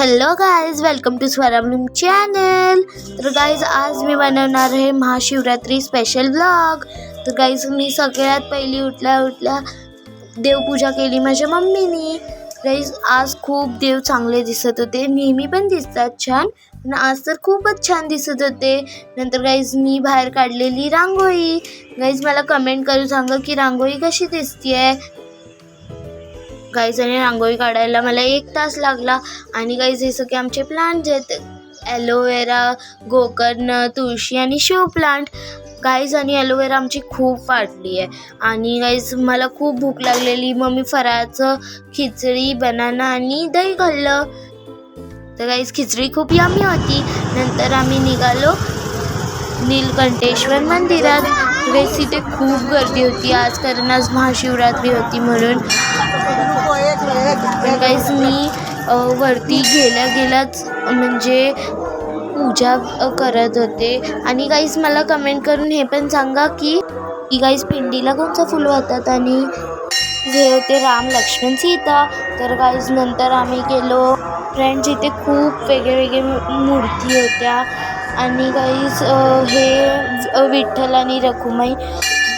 Hello guys, welcome to Swaram channel. तर guys आज मी बनवणार आहे महाशिवरात्री स्पेशल व्लॉग। तर गाइज मी सगळ्यात पहिली उठल्या देवपूजा केली माझ्या मम्मीनी। गाइज आज खूप देव चांगले दिसत होते, नेहमी पण दिसतात छान, पण आज तर खूपच छान दिसत होते। नंतर गाइज मी बाहेर काढलेली रांगोळी। गाइज मला कमेंट करून सांगा की रांगोळी कशी दिसतीये। गाइज आणि रांगोळी काढायला मला 1 तास लागला। आणि गाइज हे सगळे आमचे प्लांट्स आहेत, ॲलोवेरा, गोकर्ण, तुळशी आणि शो प्लांट। गाइज आणि ॲलोवेरा आमची खूप वाढली आहे। आणि गाइज मला खूप भूक लागलेली, मग फराळाचं खिचडी, बनाना आणि दही खाल्लं। तर गाइज खिचडी खूप यम्मी होती। नंतर आम्ही निघालो नीलकंठेश्वर मंदिरात। गाइज तिथे खूप गर्दी होती आज, कारण आज महाशिवरात्री होती म्हणून। पण गाइज मी वरती गेल्याच म्हणजे पूजा करत होते। आणि गाइज मला कमेंट करून हे पण सांगा की गाइज पिंडीला कोणतं फुल वाहतात, आणि हे होते राम, लक्ष्मण, सीता। तर गाइज नंतर आम्ही गेलो फ्रेंड्स, इथे खूप वेगळे मूर्ती होत्या। आणि गाइज हे विठ्ठल आणि रखुमाई।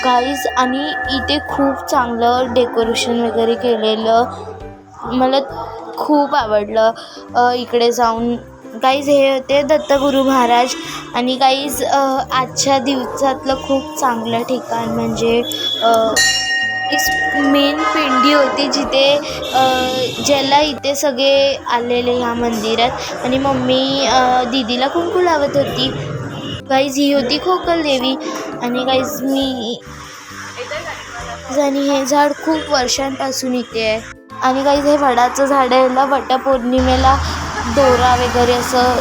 गाइज आणि इथे खूप चांगलं डेकोरेशन वगैरे केलेलं, मला खूप आवडलं इकडे जाऊन। गाइज हे होते दत्तगुरू महाराज। आणि गाइज आजच्या दिवसातलं खूप चांगलं ठिकाण म्हणजे मेन पिंडी होती, जिथे ज्याला इथे सगळे आलेले ह्या मंदिरात। आणि मम्मी दीदीला कुंकू लावत होती। गाइज ही होती खोकल देवी। आणि गाइज हे झाड खूप वर्षांपासून इथे आहे। आणि गाइज हे वडाचं झाड आहे, याला वटपौर्णिमेला दोरा वगैरे असं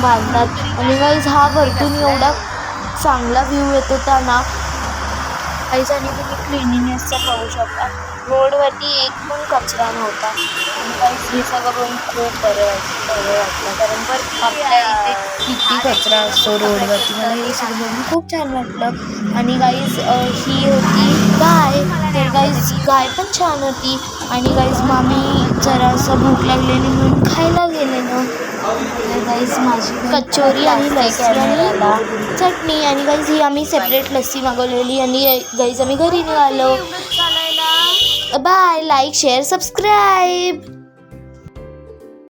बांधतात। आणि गाइज हा वरतून एवढा चांगला व्ह्यू येत होता ना। गाइज आणि तुम्ही क्लिनिनेसचा पाहू शकता, रोडवरती एक पण कचरा नव्हता। आणि गाइज हे सगळं बघून खूप बरं वाटलं, कारण आपल्या इथे किती कचरा असतो रोडवरती। मला हे सगळं बघून खूप छान वाटलं। आणि गाइज ही होती गाय। तर गाइज गाय पण छान होती। आणि गाइज मामी जरा असं भूक लागलेली म्हणून खायला गेलेलो। गाइज माझी कचोरी आणि लस्सी आणि चटणी। आणि गाइज ही आम्ही सेपरेट लस्सी मागवलेली। आणि गाइज आम्ही घरी निघालो। Bye, like, share, subscribe.